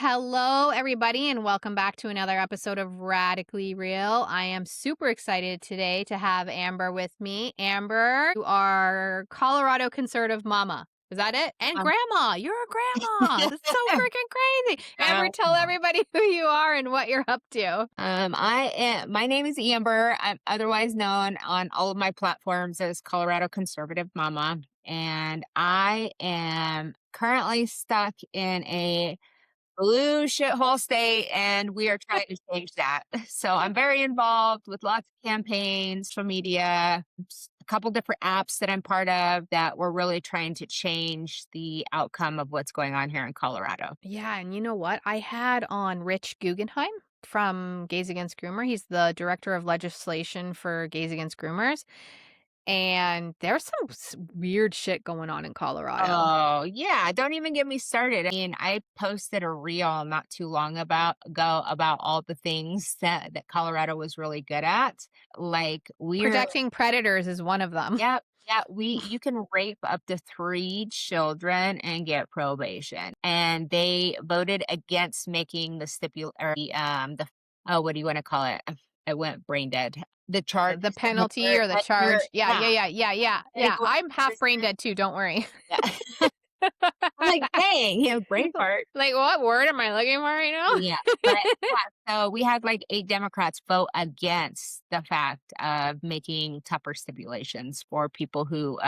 Hello, everybody, and welcome back to another episode of Radically Real. I am super excited today to have Amber with me. Amber, you are Colorado conservative mama. Is that it? And Um, grandma. You're a grandma. That's so freaking crazy. Amber, tell um, everybody who you are and what you're up to. my name is Amber. I'm otherwise known on all of my platforms as Colorado Conservative Mama, and I am currently stuck in a blue shithole state, and we are trying to change that. So I'm very involved with lots of campaigns, social media, a couple different apps that I'm part of that we're really trying to change the outcome of what's going on here in Colorado. Yeah, and you know what? I had on Rich Guggenheim from Gays Against Groomer. He's the director of legislation for Gays Against Groomers. And there's some weird shit going on in Colorado. Oh, yeah, don't even get me started. I mean, I posted a reel not too long ago about all the things that Colorado was really good at. Like we're Protecting predators is one of them. Yep, yeah, you can rape up to 3 children and get probation. And they voted against making the oh, what do you wanna call it? I went brain dead. The The charges that penalty or the charge. Yeah, yeah, yeah, yeah, yeah, yeah, they yeah. go I'm half brain prison. dead too, don't worry. Yeah. I'm like, "Dang, brain fart." Like, what word am I looking for right Yeah, but now? yeah, so we had, like, 8 Democrats vote against the fact of making tougher stipulations for people who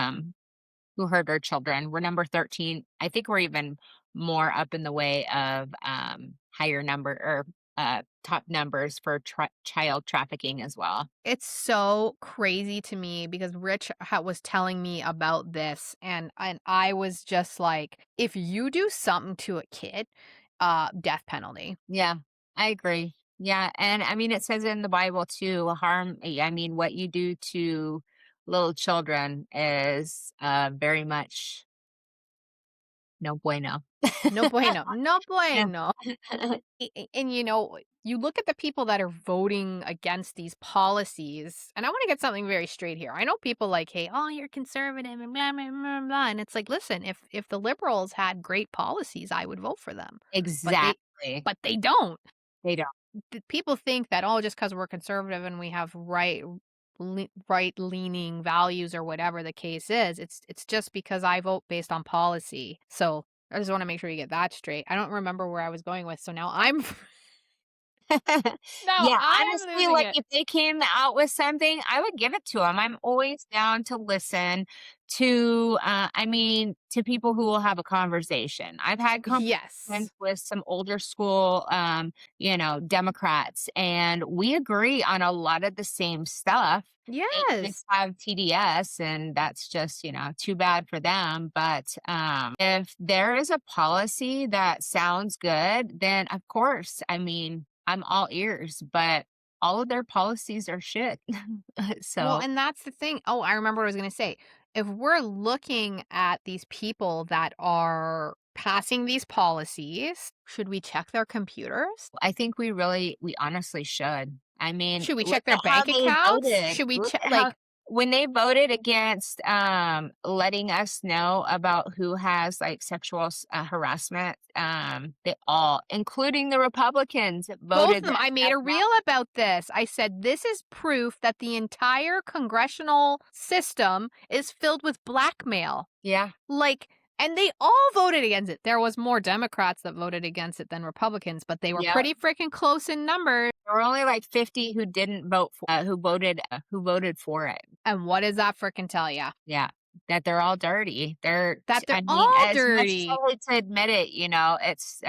hurt our children. We're number 13. I think we're even more up in the way of higher number or top numbers for child trafficking as well. It's so crazy to me because Rich was telling me about this, and I was just like, if you do something to a kid, death penalty. Yeah, I agree. Yeah, and I mean, it says in the Bible too, I mean, what you do to little children is very much no bueno. No bueno. No Yeah. bueno. And you look at the people that are voting against these policies, and I want to get something very straight here. I know people like, hey, oh, you're conservative and blah blah blah blah. And it's like, listen, if the liberals had great policies, I would vote for them. But they Exactly. but they don't. They don't. People think that, oh, just because we're conservative and we have right leaning values or whatever the case is, it's just because I vote based on policy. So I just want to make sure you get that straight. I don't remember where I was going with, so now I'm now Yeah, I'm honestly, losing like, it. if they came out with something, I would give it to them. 'em. I'm always down to listen to, I mean, to people who will have a conversation. I've had Yes. conversations with some older school, Democrats, and we agree on a lot of the same stuff. They just Yes. have TDS, and that's just, too bad for them, but, if there is a policy that sounds good, then of course, I mean, I'm all ears, but all of their policies are shit. Well, So, and that's the thing. Oh, I remember what I was going to say. If we're looking at these people that are passing these policies, should we check their computers? I think we honestly should. I mean, Should we look check their at how bank they accounts? voted. Should we Look check at how like when they voted against, letting us know about who has, like, sexual harassment, they all, including the Republicans, both of voted them? that I made stuff a down. reel about this. I said this is proof that the entire congressional system is filled with blackmail. Yeah, Like, and they all voted against it. There was more Democrats that voted against it than Republicans, but they were yep. pretty freaking close in numbers. There were only, like, 50 who didn't vote for who voted for it. And what does that freaking tell you? Yeah, that they're all dirty. That they're I mean, all as much as dirty. I hate to admit it, it's,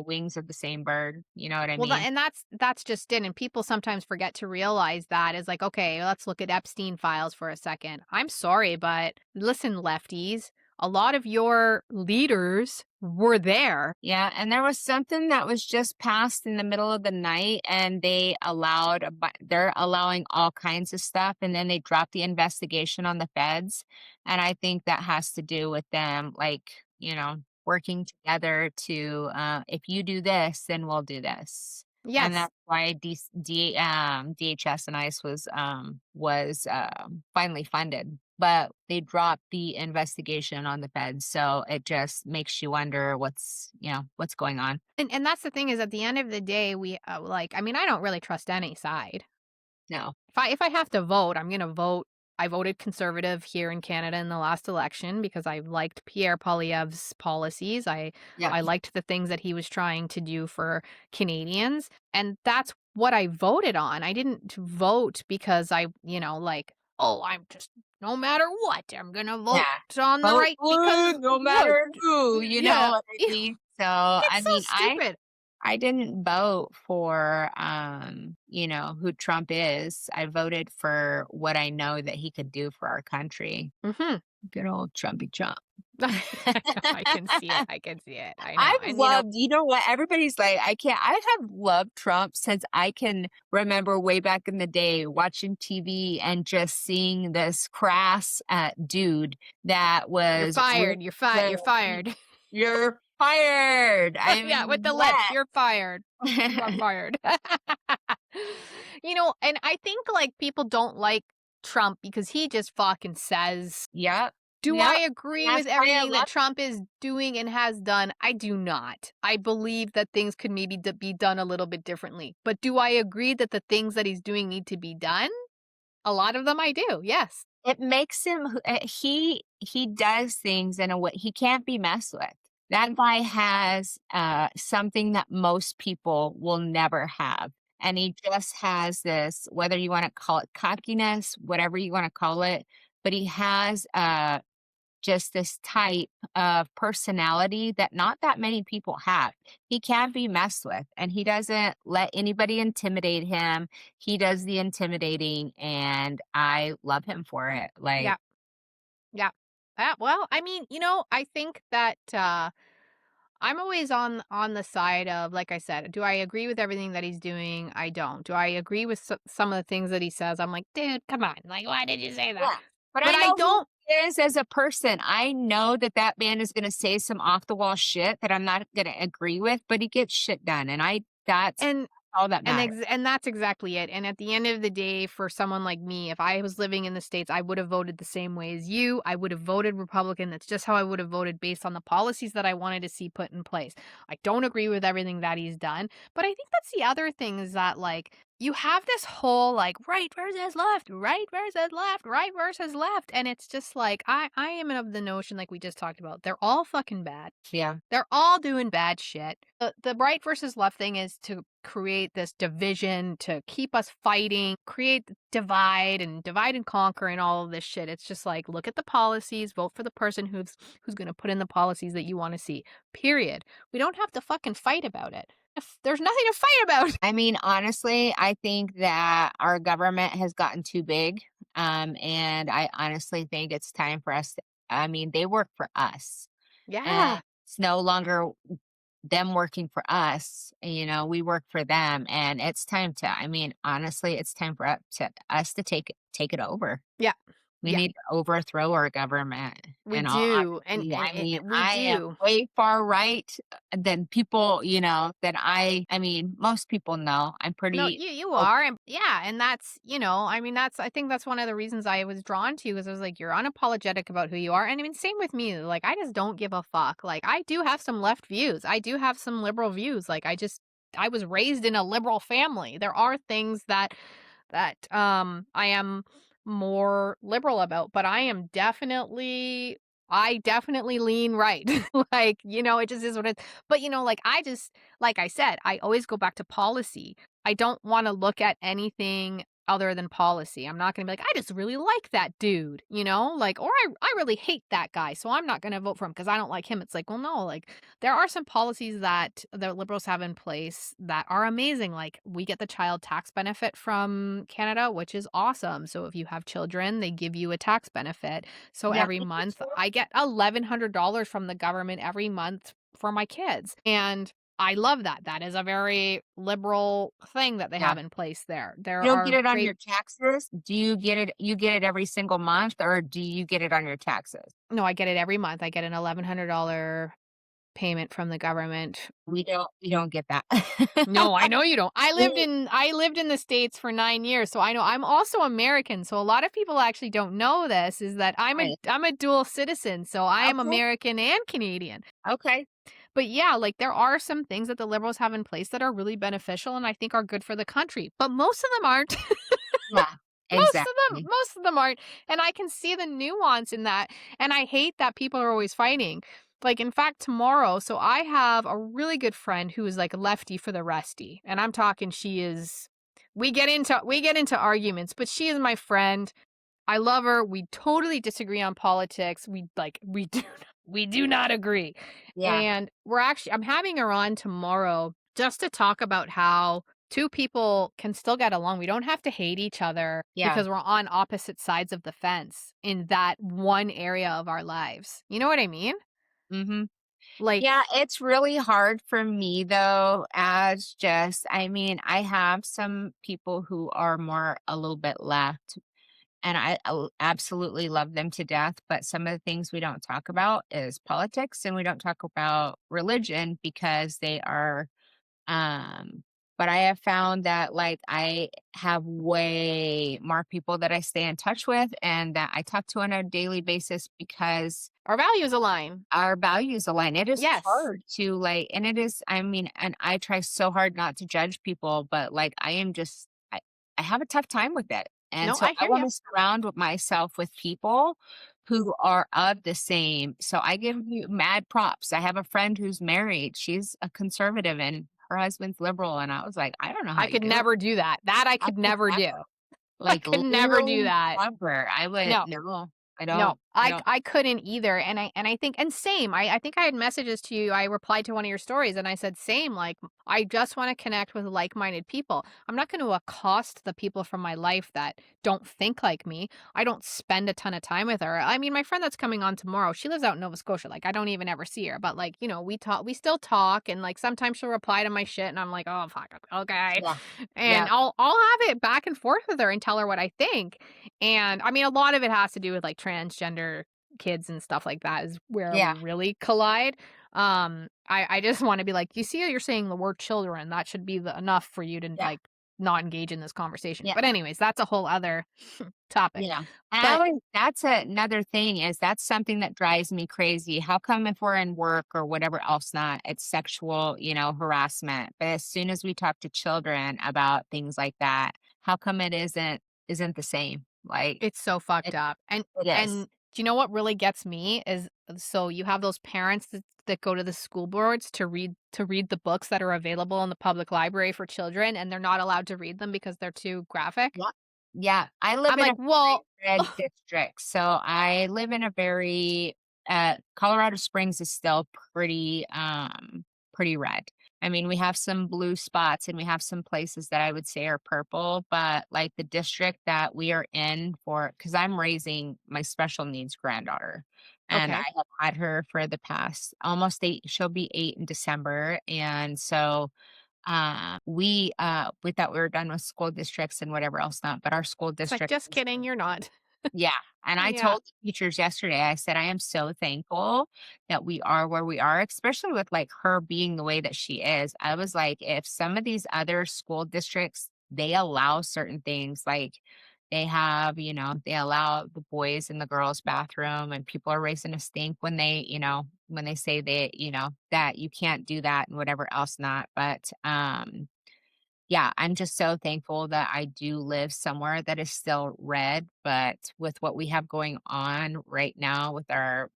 wings of the same bird, you know what I Well, mean? and that's just it, and people sometimes forget to realize that is like, okay, let's look at Epstein files for a second. I'm sorry, but listen, lefties, a lot of your leaders were there. Yeah, and there was something that was just passed in the middle of the night, and they're allowing all kinds of stuff, and then they dropped the investigation on the feds, and I think that has to do with them, like, working together to, if you do this, then we'll do this. And Yes. that's why DHS and ICE was finally funded but they dropped the investigation on the feds. So it just makes you wonder what's going on. And that's the thing is at the end of the day, I mean, I don't really trust any side. No. If I have to vote, I'm gonna vote. I voted conservative here in Canada in the last election because I liked Pierre Poilievre's policies. I Yes. liked the things that he was trying to do for Canadians, and that's what I voted on. I didn't vote because oh, I'm just no matter what, I'm gonna vote Yeah. on the Vote right because blue no what? matter who, you know Yeah, what I mean? So, I it's so mean, stupid. I didn't vote for, who Trump is. I voted for what I know that he could do for our country. Mhm. Good old Trumpy Trump. I can see it. I can see it. I know, I've and loved, you know what? Everybody's like, I have loved Trump since I can remember way back in the day watching TV and just seeing this crass dude that you're was really fired. You're fired. you're fired. I Yeah, with mean, the lips, what? you're fired. You are fired. And I think, like, people don't like Trump because he just fucking says, Yep. do I Yep. agree And with that's why I everything that love. Trump is doing and has done? I do not. I believe that things could maybe be done a little bit differently. But do I agree that the things that he's doing need to be done? A lot of them I do. Yes. It makes him he does things in a way he can't be messed with. That And guy has, something that most people will never have, and he just has this, whether you wanna call it cockiness, whatever you wanna call it, but he has, just this type of personality that not that many people have. He can't be messed with, and he doesn't let anybody intimidate him. He does the intimidating, and I love him for it. yeah, Like, yeah. Well, I mean, I think that I'm always on the side of, like I said, do I agree with everything that he's doing? I don't. Do I agree with some of the things that he says? I'm like, dude, come on. Like, why did you say that? yeah, but But I I know who don't. he is as a person. I know that that man is gonna say some off the wall shit that I'm not gonna agree with, but he gets shit done, and I that's And all that matters. and that's exactly it, and at the end of the day, for someone like me, if I was living in the States, I would have voted the same way as you. I would have voted Republican. That's just how I would have voted based on the policies that I wanted to see put in place. I don't agree with everything that he's done, but I think that's the other thing is that, like, you have this whole, like, right versus left, right versus left, right versus left, and it's just like, I am of the notion, like we just talked about, they're all fucking bad. Yeah. They're all doing bad shit. The right versus left thing is to create this division, to keep us fighting, create divide and conquer and all of this shit. It's just like, look at the policies, vote for the person who's going to put in the policies that you want to see. Period. We don't have to fucking fight about it. If there's nothing to fight about. I mean, honestly, I think that our government has gotten too big. And I honestly think it's time for us I mean, they work for us. And Yeah. it's no longer them working for us. We work for them. And it's time to, I mean, honestly, it's time for us to take it over. Yeah. We Yeah. need to overthrow our government, We in all do. honesty. I mean, We I am do. way far right than people, that I mean, most people know I'm No, pretty you open. are, and yeah, and that's, I mean, I think that's one of the reasons I was drawn to you, because I was like, you're unapologetic about who you are, and I mean, same with me. Like, I just don't give a fuck. Like, I do have some left views. I do have some liberal views. Like, I was raised in a liberal family. There are things that I am more liberal about, but I definitely lean right. Like, it just is what it is. But like like I said, I always go back to policy. I don't want to look at anything other than policy. I'm not going to be like, I just really like that dude, like, or I really hate that guy, so I'm not going to vote for him because I don't like him. It's like, well, no, like, there are some policies that the liberals have in place that are amazing. Like, we get the child tax benefit from Canada, which is awesome. So if you have children, they give you a tax benefit. So Yeah, every me month too. I get $1,100 from the government every month for my kids. And I love that. That is a very liberal thing that they Yeah. have in place there. There You don't get are it on great. your taxes? Do you get it every single month, or do you get it on your taxes? No, I get it every month. I get an $1,100 payment from the government. We don't get that. No, I know you don't. We I lived in the States for 9 years, so I know. I'm also American, so a lot of people actually don't know this, is that Right. I'm a dual citizen, so I am Okay, American and Canadian. okay. But yeah, like, there are some things that the Liberals have in place that are really beneficial and I think are good for the country, but most of them aren't. Yeah, exactly. Most of them aren't, and I can see the nuance in that, and I hate that people are always fighting. Like, in fact, tomorrow, so I have a really good friend who is, like, lefty for the resty, and I'm talking she is we get into arguments, but she is my friend. I love her. We totally disagree on politics. We do we do not agree. Yeah, And I'm having her on tomorrow just to talk about how two people can still get along. We don't have to hate each other yeah. because we're on opposite sides of the fence in that one area of our lives. You know what I mean? Mhm. Like, Yeah, it's really hard for me though, as just I mean, I have some people who are more a little bit left, and absolutely love them to death, but some of the things we don't talk about is politics, and we don't talk about religion because they are, um but I have found that, like, I have way more people that I stay in touch with and that I talk to on a daily basis because our values align. our values align. It is Yes. hard to, like, and it is, I mean, and I try so hard not to judge people, but, like, I am just I have a tough time with it, and No, so I I hear you. wanna surround with myself with people who are of the same, so I give you mad props. I have a friend who's married, she's a conservative, and her husband's liberal, and I was like, "I don't know how I you could do it." never do that. That I I could could never never, do. I like, could never do literally that. never. I would No. no, No, I don't I couldn't either, and I think and same, I think I had messages to you, I replied to one of your stories, and I said, "Same, like, I just wanna connect with like-minded people." I'm not gonna accost the people from my life that don't think like me. I don't spend a ton of time with her. I mean, my friend that's coming on tomorrow, she lives out in Nova Scotia, like, I don't even ever see her, but, like, we still talk, and, like, sometimes she'll reply to my shit, and I'm like, "Oh, fuck, okay." yeah, And yeah, I'll have it back and forth with her and tell her what I think, and I mean, a lot of it has to do with like transgender kids and stuff like that is where we yeah, really collide. I just want to be like, you see, you're saying the word children. That should be enough for you to yeah, like not engage in this conversation. yeah. But anyways, that's a whole other topic. Yeah, and I But always that's another thing is that's something that drives me crazy. How come if we're in work or whatever else not, it's sexual, harassment, but as soon as we talk to children about things like that, how come it isn't the same? Like, it's so fucked it up. it is. And do you know what really gets me is so you have those parents that go to the school boards to read the books that are available in the public library for children and they're not allowed to read them because they're too graphic. Yeah. Yeah, I live I'm in a like, "Well." very red district, so I live in a very Colorado Springs is still pretty red. I mean, we have some blue spots and we have some places that I would say are purple, but, like, the district that we are in for, because 'cause I'm raising my special needs granddaughter, and I Okay. have had her for the past almost 8 she'll be 8 in December, and so we thought we were done with school districts and whatever else not, but our school It's like, district "Just is kidding, you're not." yeah, and I Yeah. told the teachers yesterday, I said, "I am so thankful that we are where we are," especially with, like, her being the way that she is. I was like, "If some of these other school districts, they allow certain things, like, they allow the boys in the girls' bathroom, and people are raising a stink when they say that you can't do that and whatever else not," but, yeah, I'm just so thankful that I do live somewhere that is still red, but with what we have going on right now with our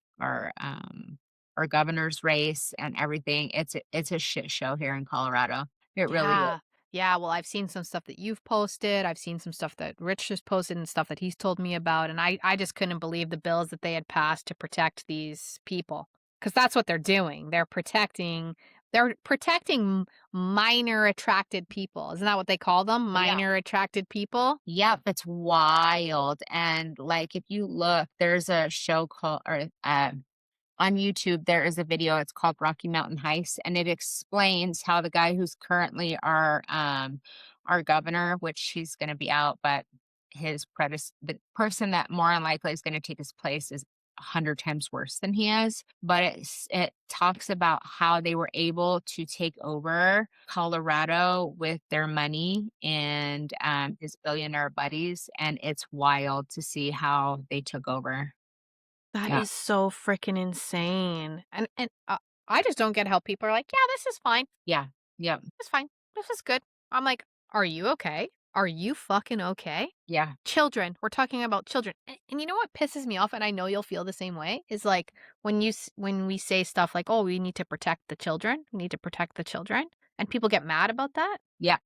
governor's race and everything, it's a shit show here in Colorado. It really is. Yeah. Yeah, well, I've seen some stuff that you've posted, I've seen some stuff that Rich has posted and stuff that he's told me about, and I just couldn't believe the bills that they had passed to protect these people, because that's what they're doing. They're protecting minor attracted people. Isn't that what they call them? Yeah. Minor attracted people? Yep, it's wild, and, like, if you look, there's a show called or, on YouTube, there is a video, it's called Rocky Mountain Heist, and it explains how the guy who's currently our governor, which he's gonna be out, but the person that more than likely is gonna take his place is 100 times worse than he is, but it talks about how they were able to take over Colorado with their money and, his billionaire buddies, and it's wild to see how they took over. That Yeah, is so freaking insane. And I just don't get how people are like, "Yeah, this is fine. yeah, yep, It's fine. This is good." I'm like, "Are you okay? Are you fucking okay?" yeah, Children, we're talking about children. And you know what pisses me off, and I know you'll feel the same way, is like when we say stuff like, "Oh, we need to protect the children. We need to protect the children." And people get mad about that. yeah.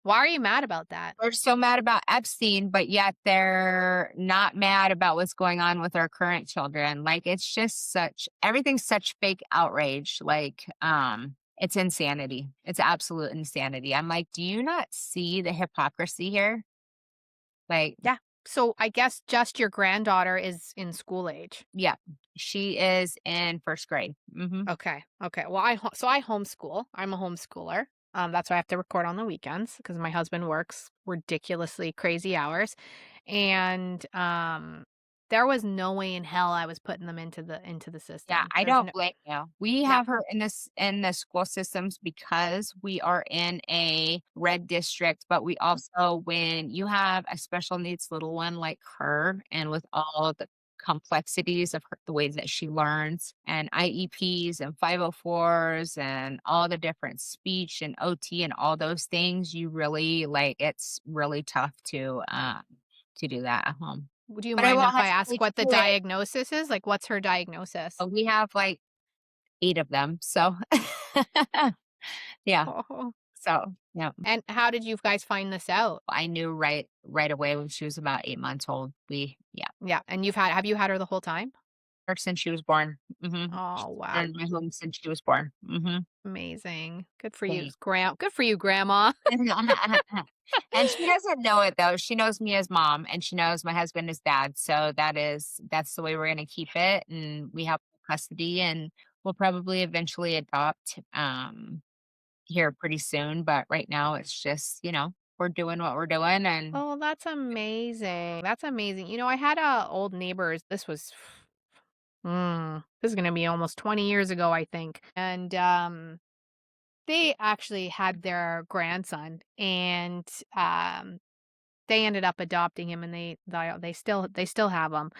Why are you mad about that? We're so mad about Epstein, but yet they're not mad about what's going on with our current children. Like, it's just such everything's such fake outrage. Like, it's insanity. It's absolute insanity. I'm like, do you not see the hypocrisy here? Like, Yeah. So I guess just your granddaughter is in school age. yeah, she is in first grade. Okay. Okay. Well, I homeschool. I'm a homeschooler. That's why I have to record on the weekends because my husband works ridiculously crazy hours, and there was no way in hell I was putting them into the Yeah, system. I There's don't no. blame you. We Yeah. have her in the school systems because we are in a red district, but we also when you have a special needs little one like her and with all the complexities of her, the way that she learns and IEPs and 504s and all the different speech and OT and all those things, you really like it's really tough to do that at home. Do you But I mind won't if I ask hesitate to what the do it. diagnosis is? Like, what's her diagnosis? We have like 8 of them, so yeah, Oh. so, yeah, And how did you guys find this out? I knew right away when she was about 8 months old. Yeah, Yeah. And have you had her the whole time? or since she was born. Oh, She's wow. been in my home since she was born. Amazing. Good for you, Thanks. Good for you, grandma. And she doesn't know it though. She knows me as mom, and she knows my husband as dad, so that's the way we're gonna keep it, and we have custody, and we'll probably eventually adopt, here pretty soon, but right now it's just, we're doing what we're doing and Oh, that's amazing. That's amazing. You know, I had old neighbors. This is gonna be almost 20 years ago, I think. And they actually had their grandson, and they ended up adopting him, and they still have him.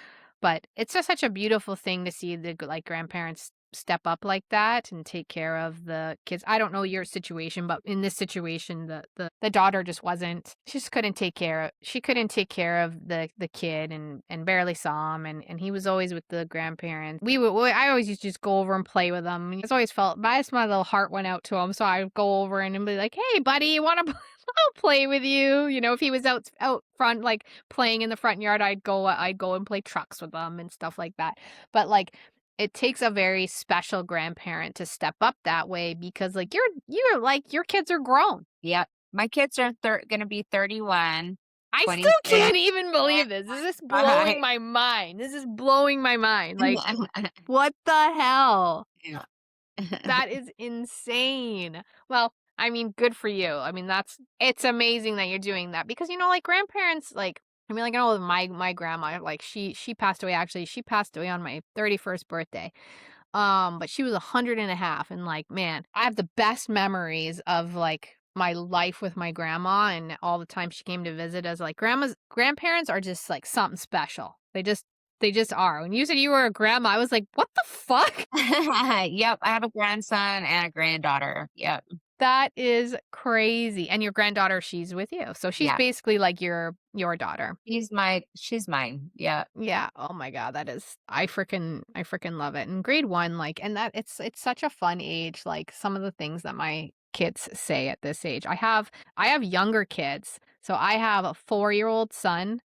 But it's just such a beautiful thing to see like grandparents step up like that and take care of the kids. I don't know your situation, but in this situation, the daughter just wasn't. She just couldn't take care of. She couldn't take care of the kid, and barely saw him, and he was always with the grandparents. I always used to just go over and play with him. And I always felt, my little heart went out to him, so I would go over and be like, "Hey, buddy, you want to?" I'll play with you. You know, if he was out front, like playing in the front yard, I'd go and play trucks with them and stuff like that. But like, it takes a very special grandparent to step up that way because like you're like your kids are grown. yep. My kids are gonna be 31, I still 26, can't even and believe this. This is 25. blowing my mind. This is blowing my mind. Like, what the hell? Yeah. That is insane. Well, I mean, good for you. I mean, it's amazing that you're doing that because like grandparents, like I mean, like I know my grandma, like she passed away. Actually, she passed away on my 31st birthday. But she was 100 and a half, and like, man, I have the best memories of like my life with my grandma and all the time she came to visit us. Like grandparents are just like something special. They just are. When you said you were a grandma, I was like, what the fuck? Yep, I have a grandson and a granddaughter. Yep. That is crazy. And your granddaughter, she's with you. So she's Yeah. basically like your daughter. She's mine. Yeah. Yeah. Oh my god, that is I freaking love it. And grade 1, like, and that it's such a fun age, like some of the things that my kids say at this age. I have younger kids. So I have a 4-year-old son.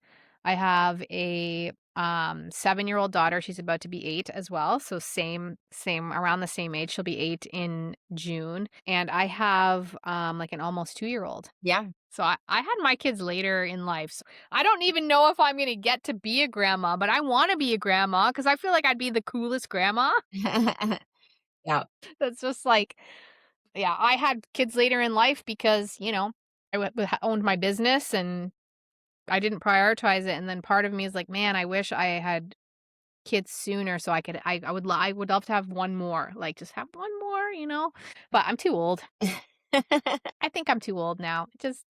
I have a 7-year-old daughter. She's about to be 8 as well. So same around the same age. She'll be 8 in June. And I have like an almost 2-year-old. Yeah. So I had my kids later in life. So I don't even know if I'm gonna get to be a grandma, but I wanna be a grandma because I feel like I'd be the coolest grandma. Yeah. That's just like, yeah, I had kids later in life because, I owned my business and I didn't prioritize it. And then part of me is like, man, I wish I had kids sooner so I would love to have one more, like, just have one more, but I'm too old. I think I'm too old now. Just,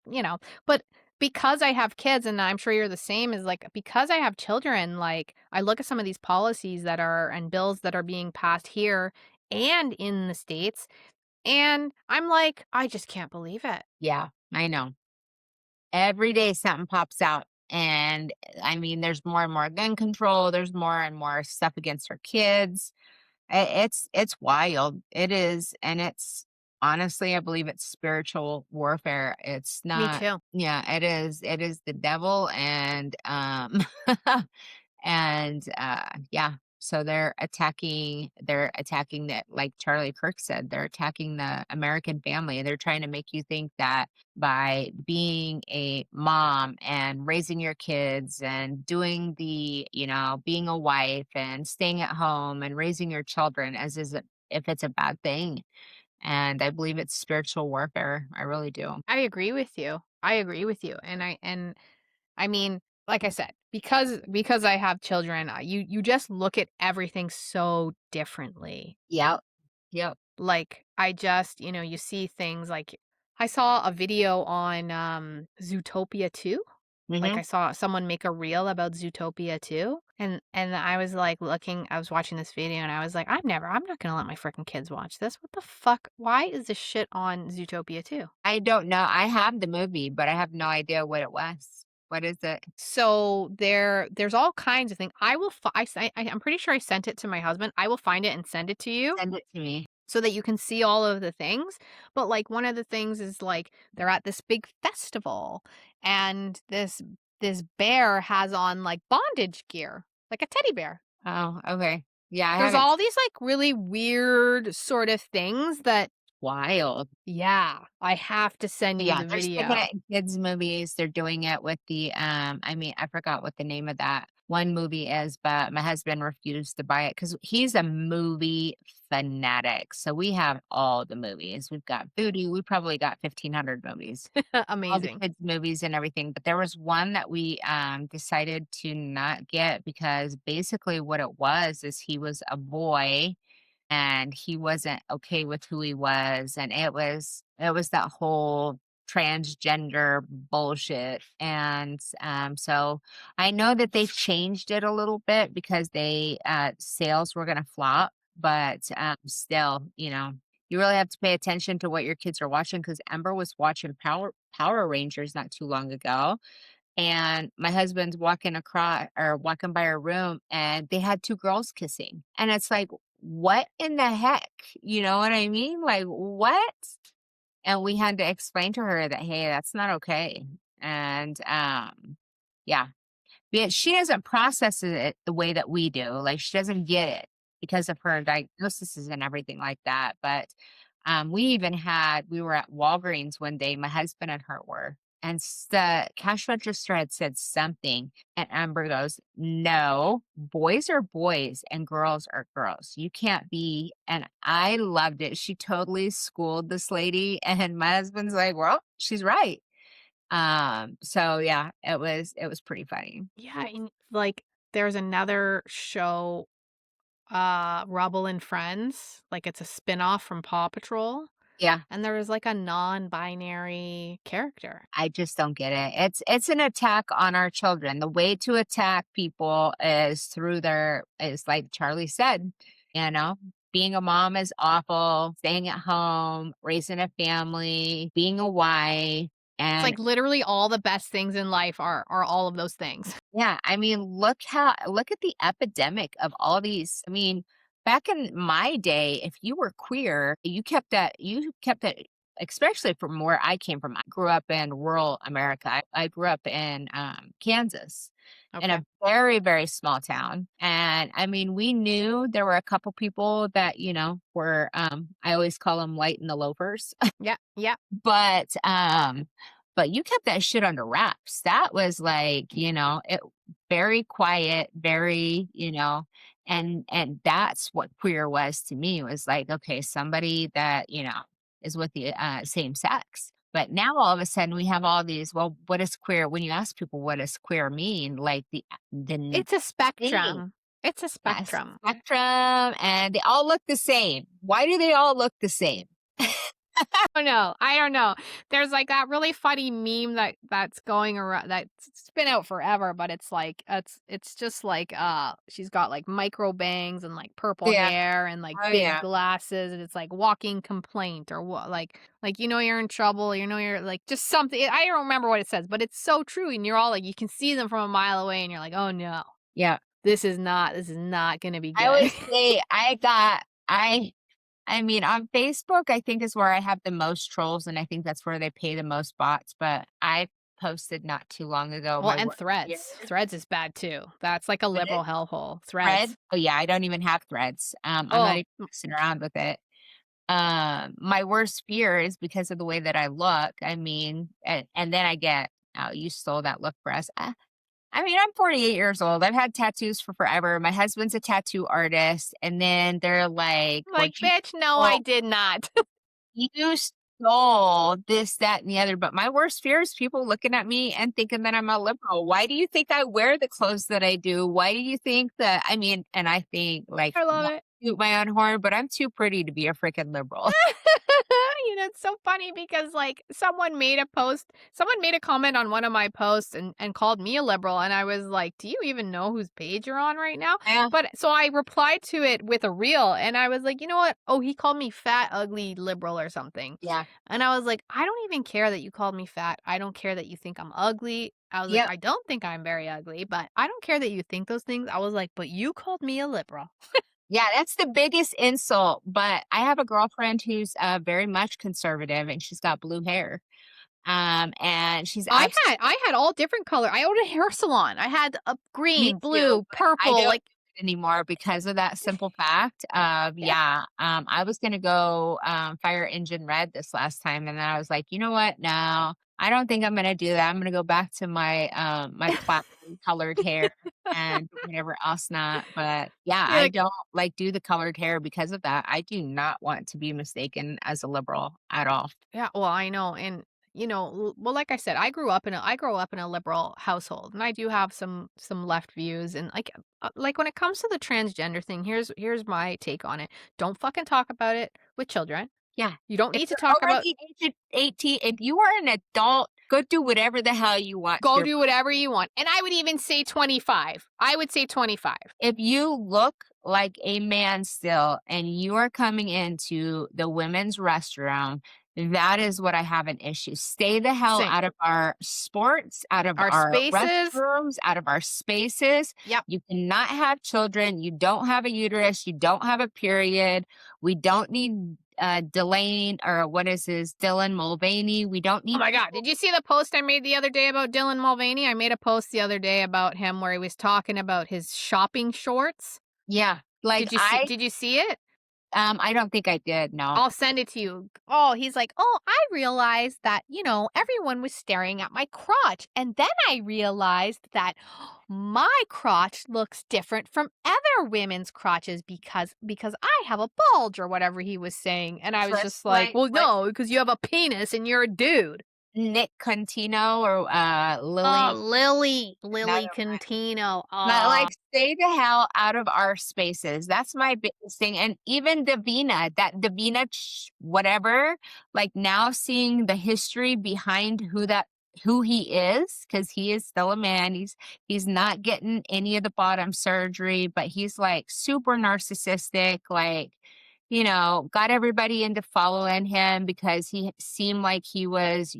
but because I have kids and I'm sure you're the same is like because I have children, like I look at some of these policies that are and bills that are being passed here and in the States and I'm like, I just can't believe it. Yeah, I know. Every day something pops out. And I mean, there's more and more gun control. There's more and more stuff against our kids. It's wild. It is, and it's honestly, I believe it's spiritual warfare. It's Me not. too. Yeah, it is. It is the devil, and and, yeah, so they're attacking that like Charlie Kirk said, they're attacking the American family. They're trying to make you think that by being a mom and raising your kids and doing being a wife and staying at home and raising your children as is it if it's a bad thing. And I believe it's spiritual warfare. I really do. I agree with you. I agree with you. I mean, like I said, because I have children, you just look at everything so differently. Yep. Yep. Like, I just you see things like I saw a video on, Zootopia 2. Like, Hmm. I saw someone make a reel about Zootopia 2, and I was watching this video, and I was like, I'm not gonna let my freaking kids watch this. What the fuck? Why is this shit on Zootopia 2?" I don't know. I have the movie, but I have no idea what it was. What is it? So, there's all kinds of things. I will fi I s I'm pretty sure I sent it to my husband. I will find it and send it to you Send it to me. so that you can see all of the things. But like one of the things is like they're at this big festival and this bear has on like bondage gear, like a teddy bear. Oh, okay. Yeah, I There's haven't. all these like really weird sort of things that Wild. yeah, I have to send you Yeah, the they're sticking video. it in kids' movies. They're doing it with I mean, I forgot what the name of that one movie is, but my husband refused to buy it because he's a movie fanatic. So we have all the movies. We've got Voodoo. We probably got 1,500 movies. All the Amazing. kids' movies and everything, but there was one that we, decided to not get because basically what it was is he was a boy and he wasn't okay with who he was, and it was that whole transgender bullshit, and, so I know that they changed it a little bit because sales were gonna flop, but, still, you really have to pay attention to what your kids are watching because Ember was watching Power Rangers not too long ago, and my husband's walking by our room, and they had 2 girls kissing, and it's like, "What in the heck?" You know what I mean? Like, "What?" And we had to explain to her that, "Hey, that's not okay." And, yeah. Yeah, she doesn't process it the way that we do, like, she doesn't get it because of her diagnoses and everything like that, but, we were at Walgreens one day, my husband and her were, and the cash register had said something, and Amber goes, "No, boys are boys and girls are girls. You can't be," and I loved it. She totally schooled this lady, and my husband's like, "Well, she's right." So yeah, it was pretty funny. Yeah, and like there's another show, Rubble and Friends, like it's a spin-off from Paw Patrol. Yeah, And there was, like, a non-binary character. I just don't get it. It's an attack on our children. The way to attack people is through their is like Charlie said, you know, being a mom is awful, staying at home, raising a family, being a wife, It's and like literally all the best things in life are all of those things. yeah, I mean, look at the epidemic of all these. I mean, back in my day, if you were queer, you kept that especially from where I came from. I grew up in rural America. I grew up in Kansas in Okay. a very, very small town. And I mean, we knew there were a couple people that, were I always call them light in the loafers. Yeah, yeah. But you kept that shit under wraps. That was like, it very quiet, very, and that's what queer was to me. It was like, okay, somebody that, is with the same sex. But now all of a sudden we have all these, well, what is queer? When you ask people what does queer mean, like the It's a thing spectrum. It's a Yes, spectrum. spectrum, and they all look the same. Why do they all look the same? Oh, no, I don't know. There's, like, that really funny meme that's going around that's been out forever, but it's like it's just like, she's got, like, micro bangs and, like, purple Yeah. hair and, like, Oh, big yeah. glasses, and it's like walking complaint or what like, you know you're in trouble, you know you're like, just something I don't remember what it says, but it's so true, and you're all like you can see them from a mile away, and you're like, "Oh, no. Yeah. This is not gonna be I good." always say I mean, on Facebook, I think is where I have the most trolls, and I think that's where they pay the most bots, but I posted not too long ago Well, my and work here. Threads. Threads is bad too. That's like a What is liberal hellhole. Thread? Threads. Oh, yeah, I don't even have Threads. I'm not Oh, even messing around with it. My worst fear is because of the way that I look, I mean, and then I get, "Oh, you stole that look for us." I mean, I'm 48 years old. I've had tattoos for forever. My husband's a tattoo artist, and then they're like, "Well, like, bitch, no, I did not. you stole this, that, and the other." But my worst fear is people looking at me and thinking that I'm a liberal. Why do you think I wear the clothes that I do? Why do you think that I mean, and I think, like, I love not it. to toot my own horn, but I'm too pretty to be a freaking liberal. It's so funny because, like, someone made a comment on one of my posts and called me a liberal, and I was like, "Do you even know whose page you're on right now?" Yeah, But so I replied to it with a reel, and I was like, "You know what? Oh, he called me fat, ugly, liberal or something." yeah, And I was like, "I don't even care that you called me fat. I don't care that you think I'm ugly." I was like, yep. "I don't think I'm very ugly, but I don't care that you think those things." I was like, "But you called me a liberal." Yeah, that's the biggest insult, but I have a girlfriend who's, very much conservative, and she's got blue hair, and she's I abs had I had all different color. I owned a hair salon. I had a me green, too, blue, but I purple, don't like do it anymore because of that simple fact of yeah. yeah, I was gonna go, fire engine red this last time, and then I was like, "You know what? No, I don't think I'm gonna do that. I'm gonna go back to my platinum colored hair and whatever else not." But, yeah, You're I like, don't, like, do the colored hair because of that. I do not want to be mistaken as a liberal at all. yeah, well, I know, and, well, like I said, I grew up in a liberal household, and I do have some left views, and, like, when it comes to the transgender thing, here's my take on it. Don't fucking talk about it with children. Yeah. You don't If need to you're talk about already aged 18, if you are an adult, go do whatever the hell you want to go your do whatever you want, and I would even say 25. I would say 25. if you look like a man still and you are coming into the women's restroom, that is what I have an issue. Stay the hell Same. out of our sports, out of Our our spaces. restrooms, out of our spaces. Yep. You cannot have children. You don't have a uterus. You don't have a period. We don't need Delane or what is his Dylan Mulvaney. We don't Oh need my god, people. did you see the post I made the other day about Dylan Mulvaney? I made a post the other day about him where he was talking about his shopping shorts. Yeah. Like Did you see it? I don't think I did. No. I'll send it to you. Oh, he's like, "Oh, I realized that, everyone was staring at my crotch. And then I realized that my crotch looks different from other women's crotches because I have a bulge," or whatever he was saying. And I was Just just like, "Well, like no, because you have a penis and you're a dude." Nick Contino or, Oh, Lily Lily another Cantino. but, Oh, like, stay the hell out of our spaces. That's my biggest thing, and even Davina whatever, like, now seeing the history behind who he is, because he is still a man, he's not getting any of the bottom surgery, but he's, like, super narcissistic, like, got everybody into following him because he seemed like he was,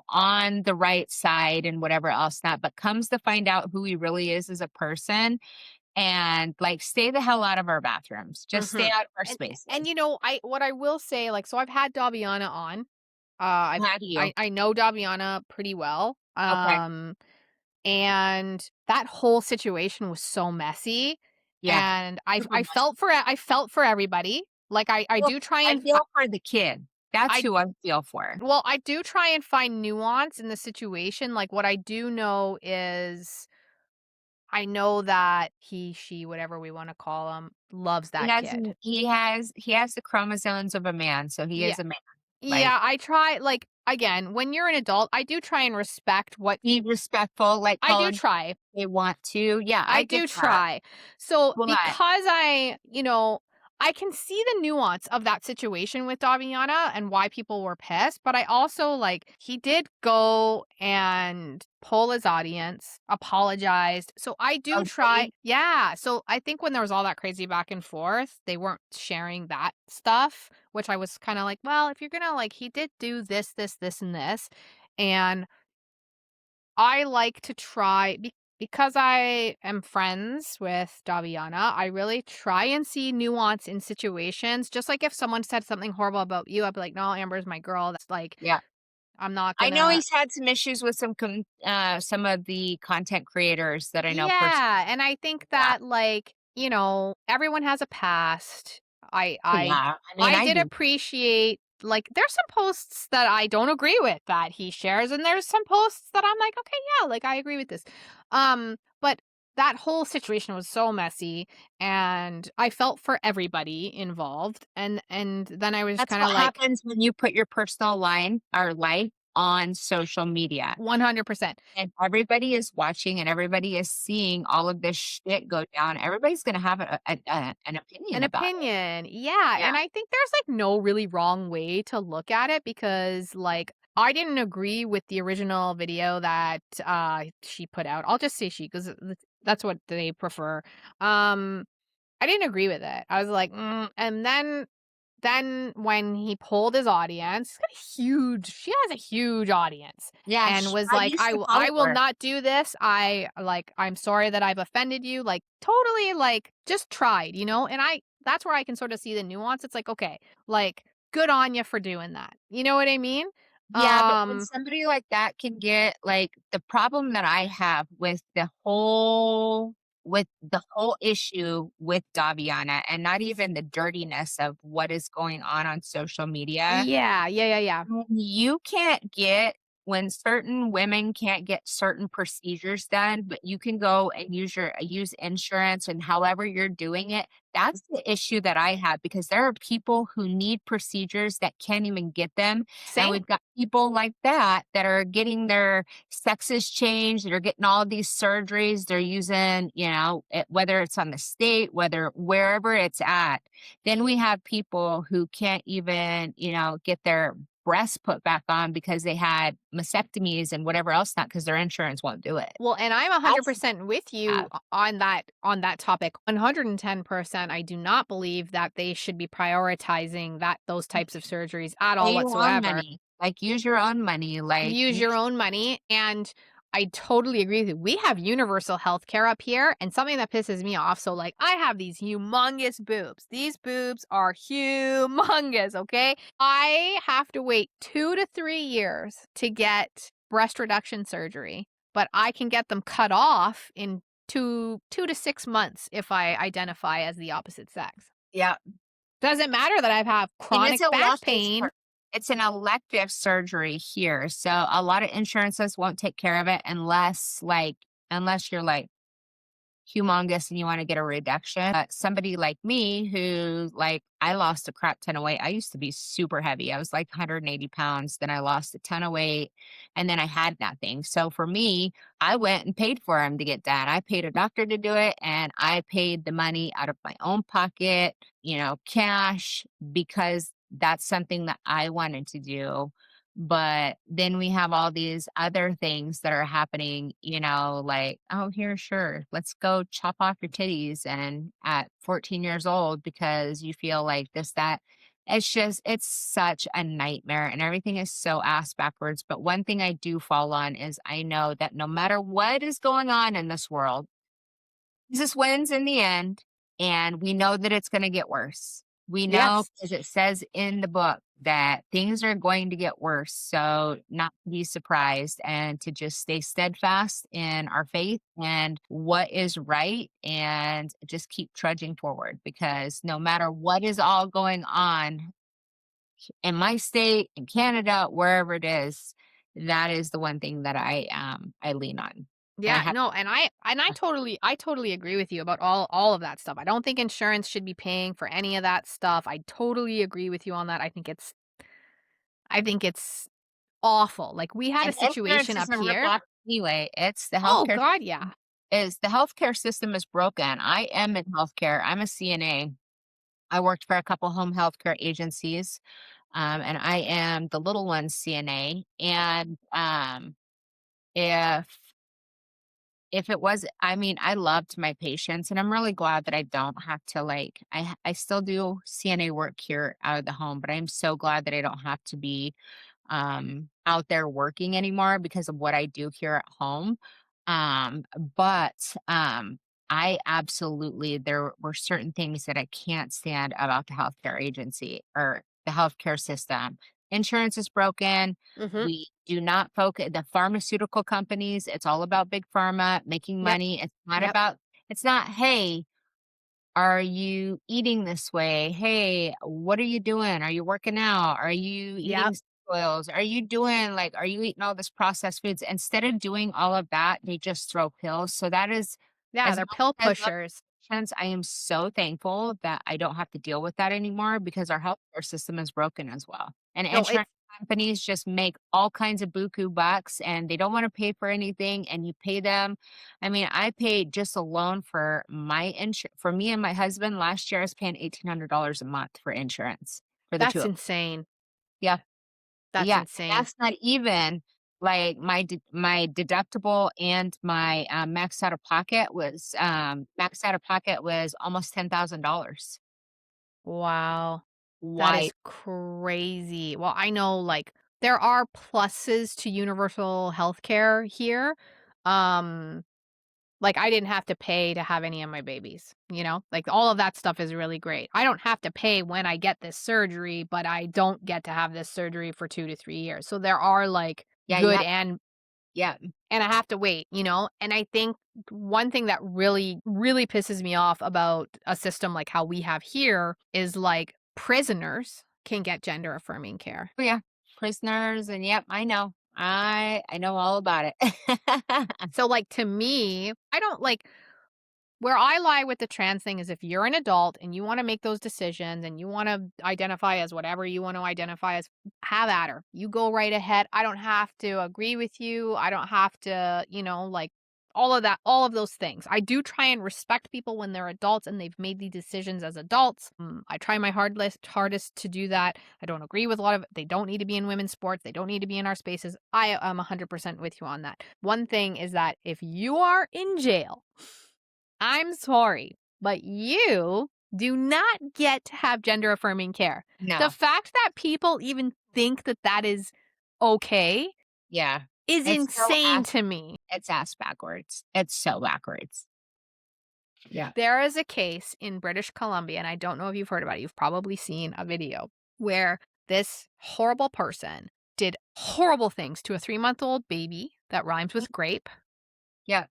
on the right side and whatever else not, but comes to find out who he really is as a person and like stay the hell out of our bathrooms. Just stay mhm. out of our And spaces. I will say, like, so I've had Daviana on. I've How do you? I know Daviana pretty well. Okay. And that whole situation was so messy, Yeah. and I Super I messy. felt for everybody. Like, I Well, do try I and feel for the kid. That's I who I feel for. well, I do try and find nuance in the situation. Like, what I do know is I know that he, she, whatever we wanna call him, loves He that has kid. he has the chromosomes of a man, so he Yeah. is a man. Like, Yeah, I try like, again, when you're an adult, I do try and respect what Be respectful, like, I call do them try. they want to. Yeah, I I get do that. try. So, But because I can see the nuance of that situation with Daviana and why people were pissed, but I also like he did go and poll his audience, apologized. So I do oh, try. did Yeah. So I think when there was all that crazy back and forth, they weren't sharing that stuff, which I was kind of like, well, if you're gonna like, he did do this, this, this, and this, and I like to try because I am friends with Daviana, I really try and see nuance in situations. Just like if someone said something horrible about you, I'd be like, "No, Amber's my girl." That's like yeah. I'm not I know gonna. he's had some issues with some of the content creators that I know Yeah, personally. and I think Yeah. that, like, everyone has a past. I Oh, I yeah. I mean, I I did do. appreciate like, there's some posts that I don't agree with that he shares, and there's some posts that I'm like, "Okay, yeah, like, I agree with this." But that whole situation was so messy, and I felt for everybody involved, and then I was That's kinda what like, happens when you put your personal line or life on social media. 100%. And everybody is watching and everybody is seeing all of this shit go down. Everybody's gonna have an An opinion about it. opinion. Yeah, Yeah. and I think there's, like, no really wrong way to look at it because, like, I didn't agree with the original video that, she put out. I'll just say she 'cause that's what they prefer. Um, I didn't agree with it. I was like, and then when he polled his audience, he's got a huge she has a huge audience, Yeah, and was I like, used to I follow will her. not do this. I'm sorry that I've offended you." Like, totally, like, just tried, and that's where I can sort of see the nuance. It's like, okay, like, good on you for doing that. You know what I mean? Yeah, but when Um, somebody like that can get like the problem that I have with the whole issue with Daviana and not even the dirtiness of what is going on social media. yeah, yeah, yeah, yeah. When you can't get when certain women can't get certain procedures done, but you can go and use insurance and however you're doing it, that's the issue that I have because there are people who need procedures that can't even get them. And Same. we've got people like that that are getting their sexes changed, that are getting all of these surgeries. They're using, whether it's on the state, whether wherever it's at. Then we have people who can't even, get their breasts put back on because they had mastectomies and whatever else not because their insurance won't do it. Well, and I'm That's 100% with you bad. on that topic. 110%. I do not believe that they should be prioritizing those types of surgeries at Pay all your own whatsoever. money. Like, use your own money, like, Use your use own money, and I totally agree with you. We have universal health care up here, and something that pisses me off, so, like, I have these humongous boobs. These boobs are humongous, okay? I have to wait 2 to 3 years to get breast reduction surgery, but I can get them cut off in 2 to 6 months if I identify as the opposite sex. yeah, Doesn't matter that I have and it's chronic back elective pain. sur it's an elective surgery here, so a lot of insurances won't take care of it unless you're, like, humongous and you wanna get a reduction. Somebody like me who, like, I lost a crap ton of weight. I used to be super heavy. I was like 180 pounds, then I lost a ton of weight, and then I had nothing. So for me, I went and paid for him to get that. I paid a doctor to do it, and I paid the money out of my own pocket, cash, because that's something that I wanted to do. But then we have all these other things that are happening, like, oh, here, sure, let's go chop off your titties. And at 14 years old, because you feel like this, that, it's such a nightmare and everything is so ass backwards. But one thing I do fall on is I know that no matter what is going on in this world, Jesus wins in the end, and we know that it's gonna get worse. We know Yes. because it says in the book that things are going to get worse, so not to be surprised and to just stay steadfast in our faith and what is right and just keep trudging forward because no matter what is all going on in my state, in Canada, wherever it is, that is the one thing that I lean on. And I Yeah, have no, and I totally agree with you about all of that stuff. I don't think insurance should be paying for any of that stuff. I totally agree with you on that. I think it's awful. Like, we had a And insurance situation is up a here. ripoff anyway. It's the Oh healthcare god, yeah. is the healthcare system is broken. I am in healthcare. I'm a CNA. I worked for a couple home healthcare agencies, and I am the little one's CNA. And if if it was, I mean, I loved my patients, and I'm really glad that I don't have to like. I still do CNA work here out of the home, but I'm so glad that I don't have to be out there working anymore because of what I do here at home. But I absolutely, there were certain things that I can't stand about the healthcare agency or the healthcare system. Insurance is broken. Mhm. We do not focus the pharmaceutical companies. It's all about big pharma making Yep. money. It's not Yep. about, it's not, hey, are you eating this way? Hey, what are you doing? Are you working out? Are you Yep. eating oils? Are you doing like, are you eating all this processed foods? Instead of doing all of that, they just throw pills. So that is, Yeah, as they're much pill as I love pushers. patients, I am so thankful that I don't have to deal with that anymore because our healthcare system is broken as well. And No, insurance it's companies just make all kinds of buku bucks and they don't want to pay for anything and you pay them. I mean, I paid just alone for my for me and my husband last year, I was paying $1,800 a month for insurance for the 2 that's of. insane. Yeah, That's yeah, and insane. that's not even like my deductible and my, maxed out of pocket was almost $10,000. Wow. That Why? is crazy. Well, I know, like, there are pluses to universal healthcare here. Um, like, I didn't have to pay to have any of my babies, you know? Like, all of that stuff is really great. I don't have to pay when I get this surgery, but I don't get to have this surgery for 2 to 3 years. So there are, like, Yeah, you good have yeah, and I have to wait, you know? And I think one thing that really, really pisses me off about a system like how we have here is like prisoners can get gender affirming care. oh, yeah, prisoners and yep, I know. I know all about it. So, like, to me, I don't like where I lie with the trans thing is if you're an adult and you wanna make those decisions and you wanna identify as whatever you want to identify as, have at her. You go right ahead. I don't have to agree with you. I don't have to, like, all of that, all of those things. I do try and respect people when they're adults and they've made these decisions as adults. I try my hardest to do that. I don't agree with a lot of it. They don't need to be in women's sports. They don't need to be in our spaces. I am 100% with you on that. One thing is that if you are in jail, I'm sorry, but you do not get to have gender affirming care. The No. fact that people even think that that is okay Yeah. is It's so insane to me. it's ass backwards. It's so backwards. Yeah. There is a case in British Columbia, and I don't know if you've heard about it. You've probably seen a video where this horrible person did horrible things to a 3-month-old baby that rhymes with grape, Yeah.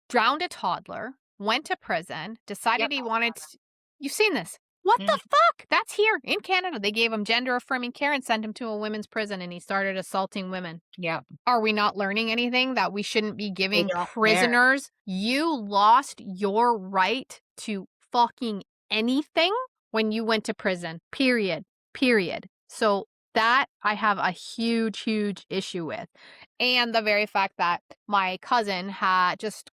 drowned a toddler, went to prison, decided Yep. he I wanted saw that. to. You've seen this. What the Mhm. fuck? That's here in Canada. They gave him gender affirming care and sent him to a women's prison and he started assaulting women. Yep. Are we not learning anything that we shouldn't be They giving don't care. prisoners? You lost your right to fucking anything when you went to prison. Period. Period. So that I have a huge, huge issue with. And the very fact that my cousin had just